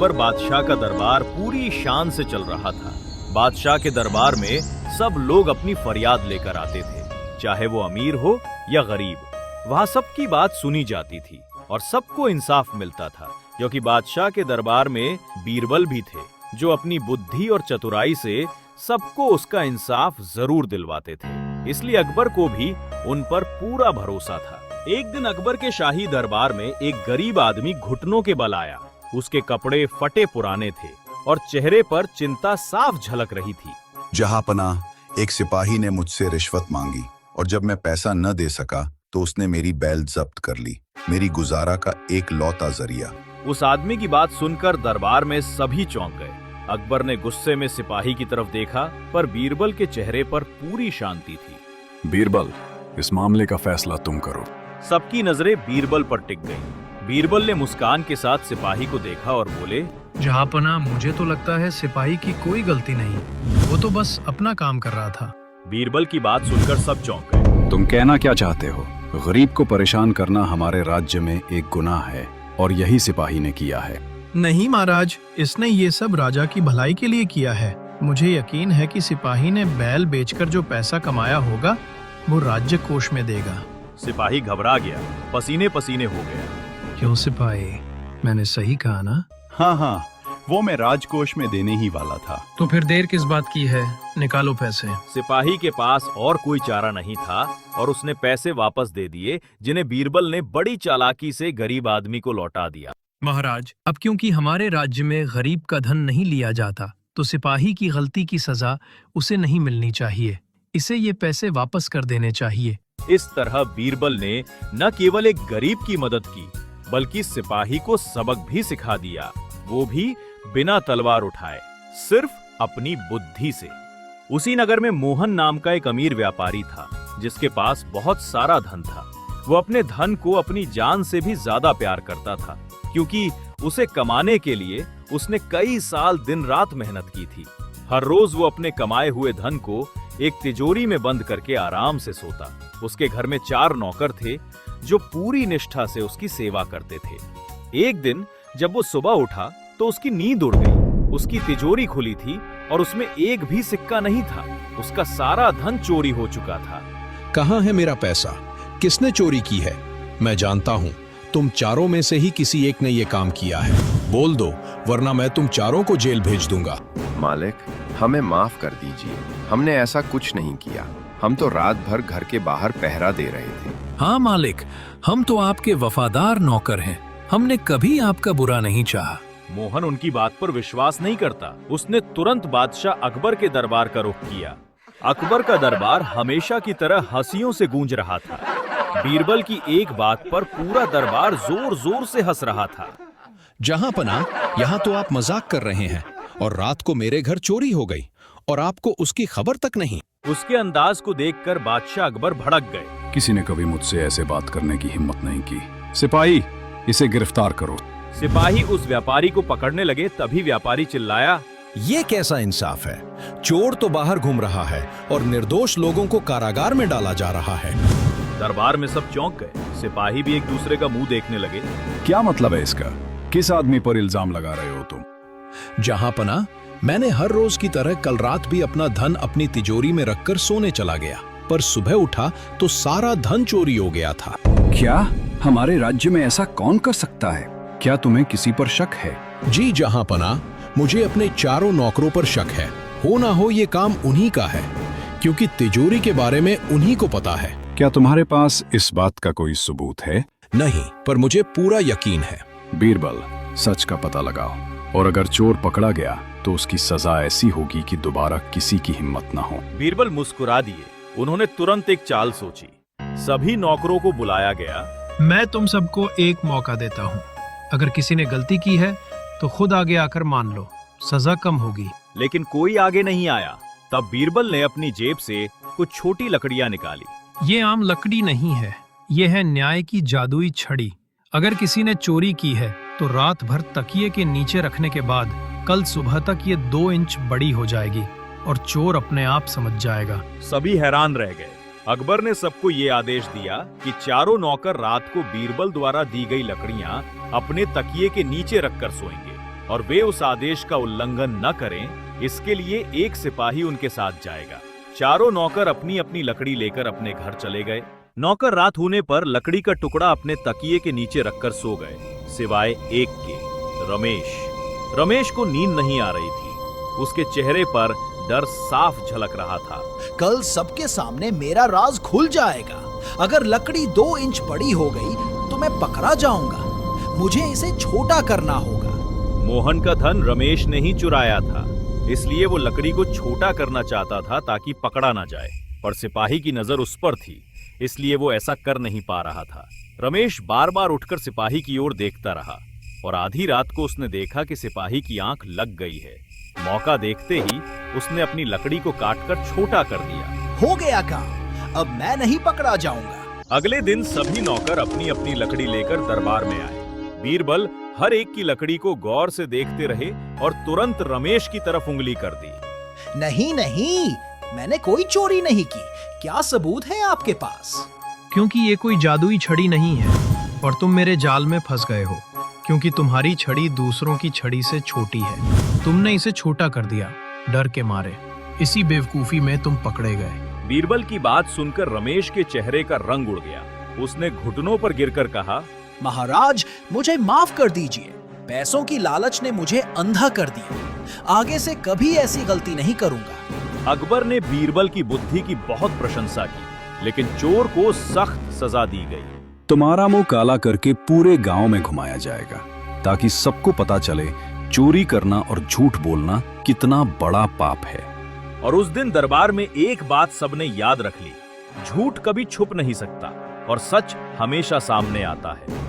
अकबर बादशाह का दरबार पूरी शान से चल रहा था। बादशाह के दरबार में सब लोग अपनी फरियाद लेकर आते थे, चाहे वो अमीर हो या गरीब। वहाँ सबकी बात सुनी जाती थी और सबको इंसाफ मिलता था, क्योंकि बादशाह के दरबार में बीरबल भी थे, जो अपनी बुद्धि और चतुराई से सबको उसका इंसाफ जरूर दिलवाते थे। इसलिए अकबर को भी उन पर पूरा भरोसा था। एक दिन अकबर के शाही दरबार में एक गरीब आदमी घुटनों के बल आया। उसके कपड़े फटे पुराने थे और चेहरे पर चिंता साफ झलक रही थी। जहांपनाह, एक सिपाही ने मुझसे रिश्वत मांगी और जब मैं पैसा न दे सका तो उसने मेरी बैल जब्त कर ली, मेरी गुजारा का एक लौता जरिया। उस आदमी की बात सुनकर दरबार में सभी चौंक गए। अकबर ने गुस्से में सिपाही की तरफ देखा, पर बीरबल के चेहरे पर पूरी शांति थी। बीरबल, इस मामले का फैसला तुम करो। सबकी नजरें बीरबल पर टिक गईं। बीरबल ने मुस्कान के साथ सिपाही को देखा और बोले, जहांपनाह, मुझे तो लगता है सिपाही की कोई गलती नहीं, वो तो बस अपना काम कर रहा था। बीरबल की बात सुनकर सब चौंक गए। तुम कहना क्या चाहते हो? गरीब को परेशान करना हमारे राज्य में एक गुनाह है और यही सिपाही ने किया है। नहीं महाराज, इसने ये सब राजा की भलाई के लिए किया है। मुझे यकीन है कि सिपाही ने बैल बेचकर जो पैसा कमाया होगा वो राज्य कोष में देगा। सिपाही घबरा गया, पसीने पसीने हो गया। क्यों सिपाही, मैंने सही कहा ना? हाँ, वो मैं राजकोष में देने ही वाला था। तो फिर देर किस बात की है, निकालो पैसे। सिपाही के पास और कोई चारा नहीं था और उसने पैसे वापस दे दिए, जिन्हें बीरबल ने बड़ी चालाकी से गरीब आदमी को लौटा दिया। महाराज, अब क्योंकि हमारे राज्य में गरीब का धन नहीं लिया जाता, तो सिपाही की गलती की सजा उसे नहीं मिलनी चाहिए। इसे ये पैसे वापस कर देने चाहिए। इस तरह बीरबल ने न केवल एक गरीब की मदद की, बल्कि सिपाही को सबक भी सिखा दिया, वो भी बिना तलवार उठाए, सिर्फ अपनी बुद्धि से। उसी नगर में मोहन नाम का एक अमीर व्यापारी था, जिसके पास बहुत सारा धन था। वो अपने धन को अपनी जान से भी ज्यादा प्यार करता था, क्योंकि उसे कमाने के लिए उसने कई साल दिन रात मेहनत की थी। हर रोज वो अपने कमाए हुए धन को एक तिजोरी में बंद करके आराम से सोता। उसके घर में 4 नौकर थे, जो पूरी निष्ठा से उसकी सेवा करते थे। एक दिन जब वो सुबह उठा तो उसकी नींद उड़ गई। उसकी तिजोरी खुली थी और उसमें एक भी सिक्का नहीं था। उसका सारा धन चोरी हो चुका था। कहाँ है मेरा पैसा? किसने चोरी की है? मैं जानता हूँ, तुम चारों में से ही किसी एक ने ये काम किया है। बोल दो, वरना मैं तुम चारों को जेल भेज दूंगा। मालिक, हमें माफ कर दीजिए, हमने ऐसा कुछ नहीं किया। हम तो रात भर घर के बाहर पहरा दे रहे थे। हाँ मालिक, हम तो आपके वफादार नौकर हैं, हमने कभी आपका बुरा नहीं चाहा। मोहन उनकी बात पर विश्वास नहीं करता। उसने तुरंत बादशाह अकबर के दरबार का रुख किया। अकबर का दरबार हमेशा की तरह हंसियों से गूंज रहा था। बीरबल की एक बात पर पूरा दरबार जोर जोर से हंस रहा था। जहांपनाह, यहाँ तो आप मजाक कर रहे हैं और रात को मेरे घर चोरी हो गई और आपको उसकी खबर तक नहीं। उसके अंदाज को देखकर बादशाह अकबर भड़क गए। किसी ने कभी मुझसे ऐसे बात करने की हिम्मत नहीं की। सिपाही, इसे गिरफ्तार करो। सिपाही उस व्यापारी को पकड़ने लगे, तभी व्यापारी चिल्लाया, ये कैसा इंसाफ है? चोर तो बाहर घूम रहा है और निर्दोष लोगों को कारागार में डाला जा रहा है। दरबार में सब चौंक गए। सिपाही भी एक दूसरे का मुंह देखने लगे। क्या मतलब है इसका? किस आदमी पर इल्जाम लगा रहे हो तुम? जहांपनाह, मैंने हर रोज की तरह कल रात भी अपना धन अपनी तिजोरी में रखकर सोने चला गया, पर सुबह उठा तो सारा धन चोरी हो गया था। क्या हमारे राज्य में ऐसा कौन कर सकता है? क्या तुम्हें किसी पर शक है? जी जहांपनाह, मुझे अपने चारों नौकरों पर शक है। हो ना हो ये काम उन्हीं का है, क्योंकि तिजोरी के बारे में उन्हीं को पता है। क्या तुम्हारे पास इस बात का कोई सबूत है? नहीं, पर मुझे पूरा यकीन है। बीरबल, सच का पता लगाओ, और अगर चोर पकड़ा गया तो उसकी सजा ऐसी होगी कि दोबारा किसी की हिम्मत ना हो। बीरबल मुस्कुरा दिए। उन्होंने तुरंत एक चाल सोची। सभी नौकरों को बुलाया गया। मैं तुम सबको एक मौका देता हूँ। अगर किसी ने गलती की है तो खुद आगे आकर मान लो, सजा कम होगी। लेकिन कोई आगे नहीं आया। तब बीरबल ने अपनी जेब से कुछ छोटी लकड़ियां निकाली। ये आम लकड़ी नहीं है, ये है न्याय की जादुई छड़ी। अगर किसी ने चोरी की है तो रात भर तकिए के नीचे रखने के बाद कल सुबह तक ये 2 इंच बड़ी हो जाएगी और चोर अपने आप समझ जाएगा। सभी हैरान रह गए। अकबर ने सबको ये आदेश दिया कि चारों नौकर रात को बीरबल द्वारा दी गई लकड़ियां अपने तकिए के नीचे रखकर सोएंगे। और वे उस आदेश का उल्लंघन न करें, इसके लिए एक सिपाही उनके साथ जाएगा। चारों नौकर अपनी अपनी लकड़ी लेकर अपने घर चले गए। नौकर रात होने पर लकड़ी का टुकड़ा अपने तकिए के नीचे रखकर सो गए, सिवाय एक के, रमेश। रमेश को नींद नहीं आ रही थी। उसके चेहरे पर डर साफ झलक रहा था। कल सबके सामने मेरा राज खुल जाएगा। अगर लकड़ी 2 इंच बड़ी हो गई तो मैं पकड़ा जाऊंगा। मुझे इसे छोटा करना होगा। मोहन का धन रमेश ने ही चुराया था, इसलिए वो लकड़ी को छोटा करना चाहता था ताकि पकड़ा ना जाए। पर सिपाही की नजर उस पर थी, इसलिए वो ऐसा कर नहीं पा रहा था। रमेश बार बार उठकर सिपाही की ओर देखता रहा और आधी रात को उसने देखा कि सिपाही की आंख लग गई है। मौका देखते ही उसने अपनी लकड़ी को काटकर छोटा कर दिया। हो गया काम, अब मैं नहीं पकड़ा जाऊंगा। अगले दिन सभी नौकर अपनी अपनी लकड़ी लेकर दरबार में आए। बीरबल हर एक की लकड़ी को गौर से देखते रहे और तुरंत रमेश की तरफ उंगली कर दी। नहीं नहीं, मैंने कोई चोरी नहीं की। क्या सबूत है आपके पास? क्योंकि ये कोई जादुई छड़ी नहीं है और तुम मेरे जाल में फंस गए हो, क्योंकि तुम्हारी छड़ी दूसरों की छड़ी से छोटी है। तुमने इसे छोटा कर दिया डर के मारे। इसी बेवकूफी में तुम पकड़े गए। बीरबल की बात सुनकर रमेश के चेहरे का रंग उड़ गया। उसने घुटनों पर गिरकर कहा, महाराज, मुझे माफ कर दीजिए। पैसों की लालच ने मुझे अंधा कर दिया। आगे से कभी ऐसी गलती नहीं करूंगा। अकबर ने बीरबल की बुद्धि की बहुत प्रशंसा की, लेकिन चोर को सख्त सजा दी गई। तुम्हारा मुंह काला करके पूरे गांव में घुमाया जाएगा, ताकि सबको पता चले चोरी करना और झूठ बोलना कितना बड़ा पाप है। और उस दिन दरबार में एक बात सबने याद रख ली, झूठ कभी छुप नहीं सकता और सच हमेशा सामने आता है।